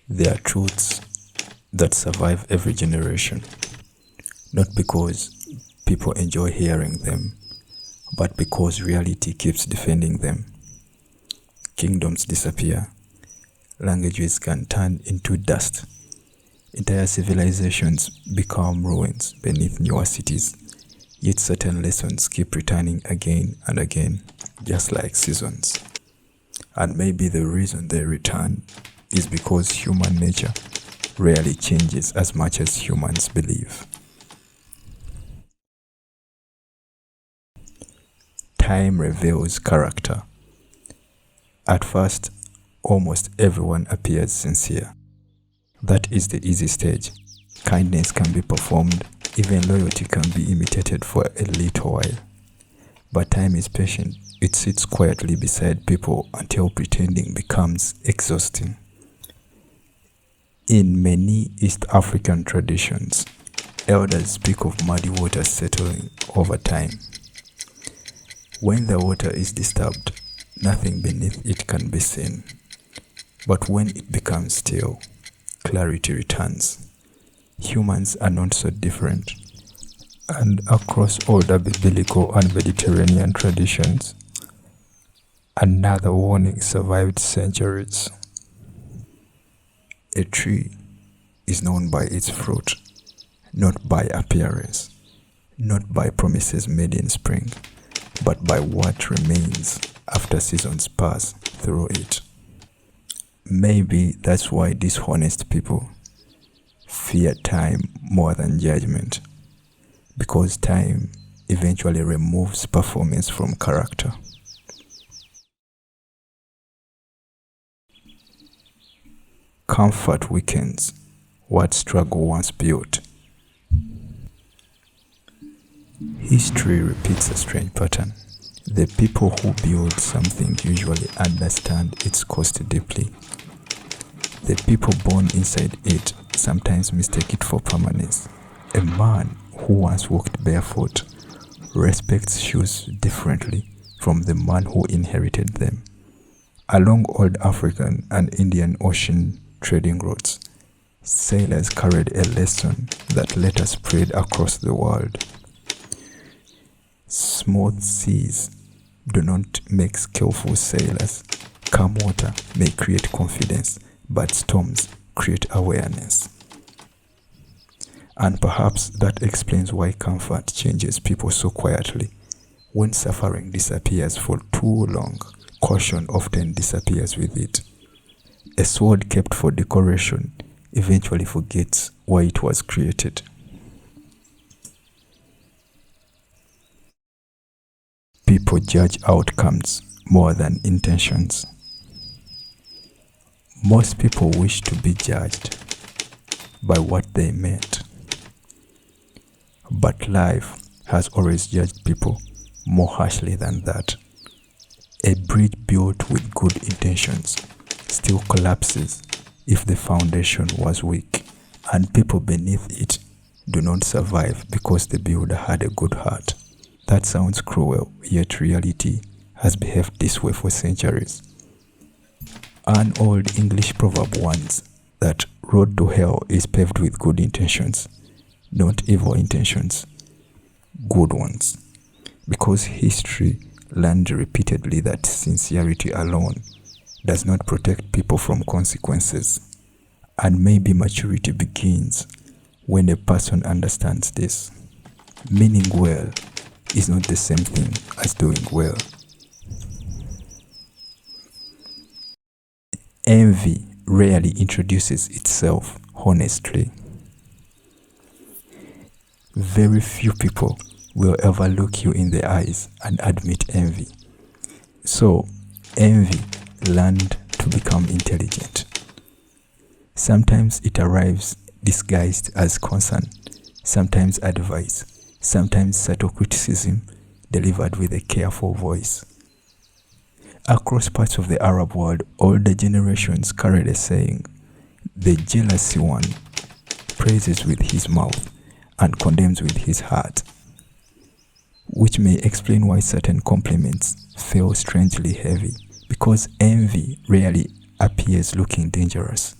They are truths that survive every generation, not because people enjoy hearing them, but because reality keeps defending them. Kingdoms disappear, languages can turn into dust, entire civilizations become ruins beneath newer cities, yet certain lessons keep returning again and again, just like seasons. And maybe the reason they return is because human nature rarely changes as much as humans believe. Time reveals character. At first, almost everyone appears sincere. That is the easy stage. Kindness can be performed, even loyalty can be imitated for a little while. But time is patient. It sits quietly beside people until pretending becomes exhausting. In many East African traditions, elders speak of muddy water settling over time. When the water is disturbed, nothing beneath it can be seen. But when it becomes still, clarity returns. Humans are not so different. And across older biblical and Mediterranean traditions, another warning survived centuries. A tree is known by its fruit, not by appearance, not by promises made in spring, but by what remains after seasons pass through it. Maybe that's why dishonest people fear time more than judgment, because time eventually removes performance from character. Comfort weakens what struggle once built. History repeats a strange pattern. The people who build something usually understand its cost deeply. The people born inside it sometimes mistake it for permanence. A man who once walked barefoot respects shoes differently from the man who inherited them. Along old African and Indian Ocean trading routes, sailors carried a lesson that later spread across the world. Smooth seas do not make skillful sailors. Calm water may create confidence, but storms create awareness. And perhaps that explains why comfort changes people so quietly. When suffering disappears for too long, caution often disappears with it. A sword kept for decoration eventually forgets why it was created. People judge outcomes more than intentions. Most people wish to be judged by what they meant. But life has always judged people more harshly than that. A bridge built with good intentions still collapses if the foundation was weak, and people beneath it do not survive because the builder had a good heart. That sounds cruel, yet reality has behaved this way for centuries. An old English proverb warns that road to hell is paved with good intentions, not evil intentions, good ones. Because history learned repeatedly that sincerity alone does not protect people from consequences. And maybe maturity begins when a person understands this. Meaning well is not the same thing as doing well. Envy rarely introduces itself honestly. Very few people will ever look you in the eyes and admit envy. So, envy learned to become intelligent. Sometimes it arrives disguised as concern, sometimes advice, sometimes subtle criticism delivered with a careful voice. Across parts of the Arab world, older generations carried a saying, "The jealousy one praises with his mouth and condemns with his heart," which may explain why certain compliments feel strangely heavy, because envy rarely appears looking dangerous.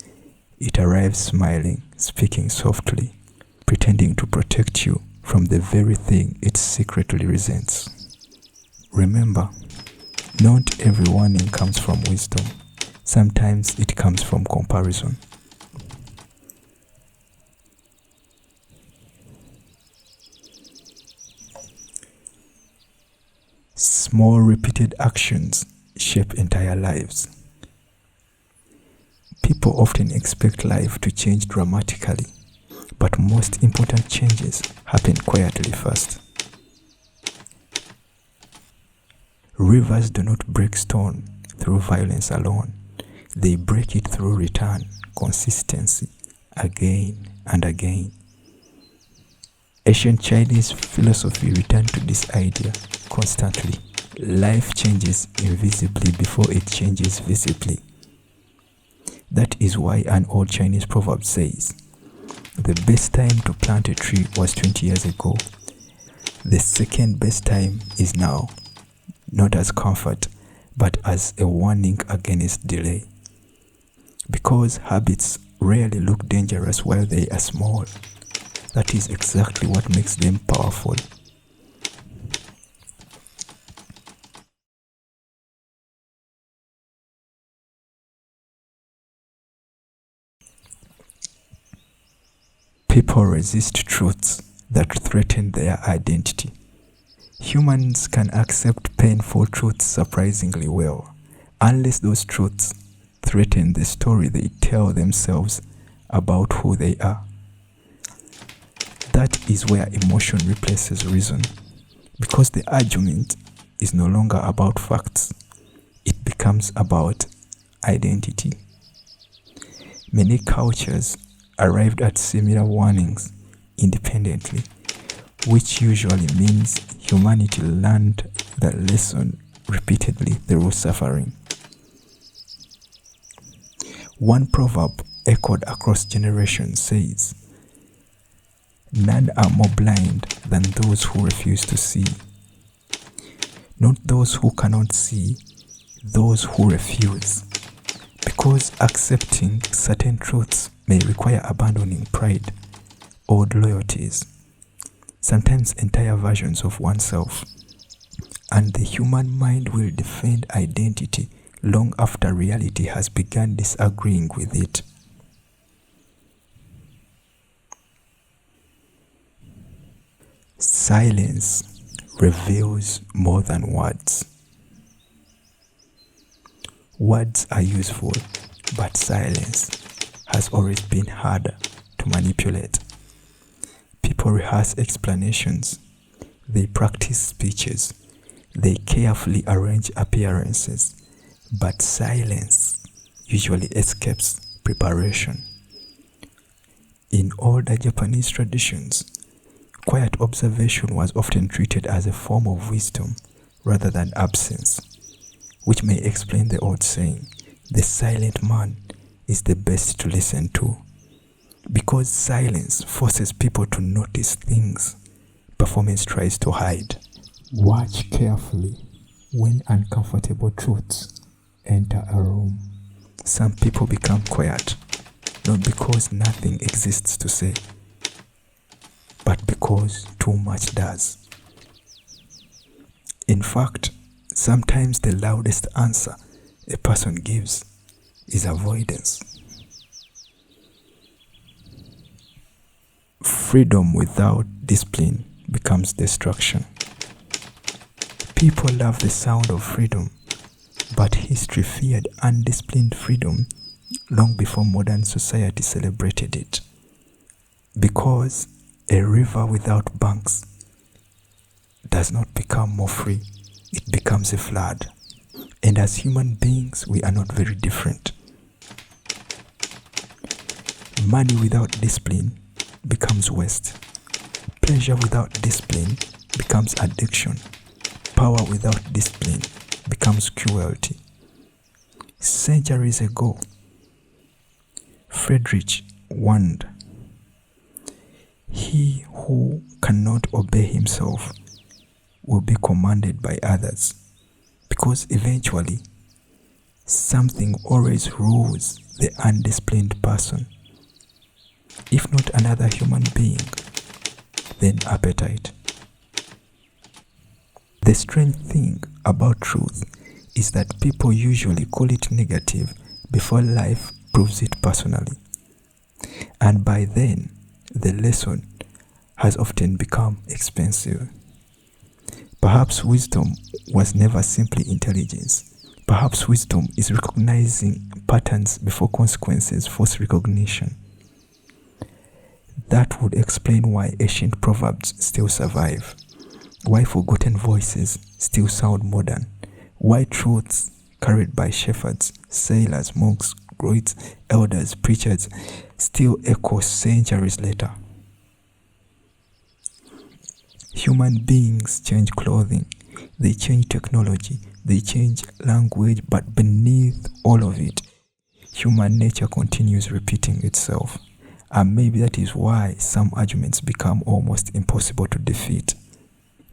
It arrives smiling, speaking softly, pretending to protect you from the very thing it secretly resents. Remember, not every warning comes from wisdom. Sometimes it comes from comparison. Small repeated actions shape entire lives. People often expect life to change dramatically, but most important changes happen quietly first. Rivers do not break stone through violence alone. They break it through return, consistency, again and again. Ancient Chinese philosophy returned to this idea constantly. Life changes invisibly before it changes visibly. That is why an old Chinese proverb says, "The best time to plant a tree was 20 years ago. The second best time is now," not as comfort, but as a warning against delay. Because habits rarely look dangerous while they are small. That is exactly what makes them powerful. People resist truths that threaten their identity. Humans can accept painful truths surprisingly well, unless those truths threaten the story they tell themselves about who they are. That is where emotion replaces reason, because the argument is no longer about facts, it becomes about identity. Many cultures arrived at similar warnings independently, which usually means humanity learned the lesson repeatedly through suffering. One proverb echoed across generations says, "None are more blind than those who refuse to see." Not those who cannot see, those who refuse. Because accepting certain truths may require abandoning pride, old loyalties, sometimes entire versions of oneself. And the human mind will defend identity long after reality has begun disagreeing with it. Silence reveals more than words. Words are useful, but silence has always been harder to manipulate. People rehearse explanations, they practice speeches, they carefully arrange appearances, but silence usually escapes preparation. In older Japanese traditions, quiet observation was often treated as a form of wisdom rather than absence, which may explain the old saying, "The silent man is the best to listen to." Because silence forces people to notice things performance tries to hide. Watch carefully when uncomfortable truths enter a room. Some people become quiet, not because nothing exists to say, but because too much does. In fact, sometimes the loudest answer a person gives is avoidance. Freedom without discipline becomes destruction. People love the sound of freedom, but history feared undisciplined freedom long before modern society celebrated it. Because a river without banks does not become more free, it becomes a flood. And as human beings, we are not very different. Money without discipline becomes waste. Pleasure without discipline becomes addiction. Power without discipline becomes cruelty. Centuries ago, Friedrich warned, "He who cannot obey himself will be commanded by others," because eventually Something always rules the undisciplined person. If not another human being, then appetite. The strange thing about truth is that people usually call it negative before life proves it personally. And by then, the lesson has often become expensive. Perhaps wisdom was never simply intelligence. Perhaps wisdom is recognizing patterns before consequences force recognition. That would explain why ancient proverbs still survive, why forgotten voices still sound modern, why truths carried by shepherds, sailors, monks, greats, elders, preachers still echo centuries later. Human beings change clothing, they change technology, they change language, but beneath all of it, human nature continues repeating itself. And maybe that is why some arguments become almost impossible to defeat,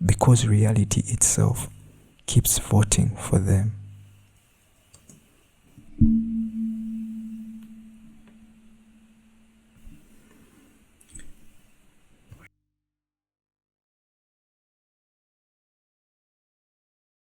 because reality itself keeps voting for them.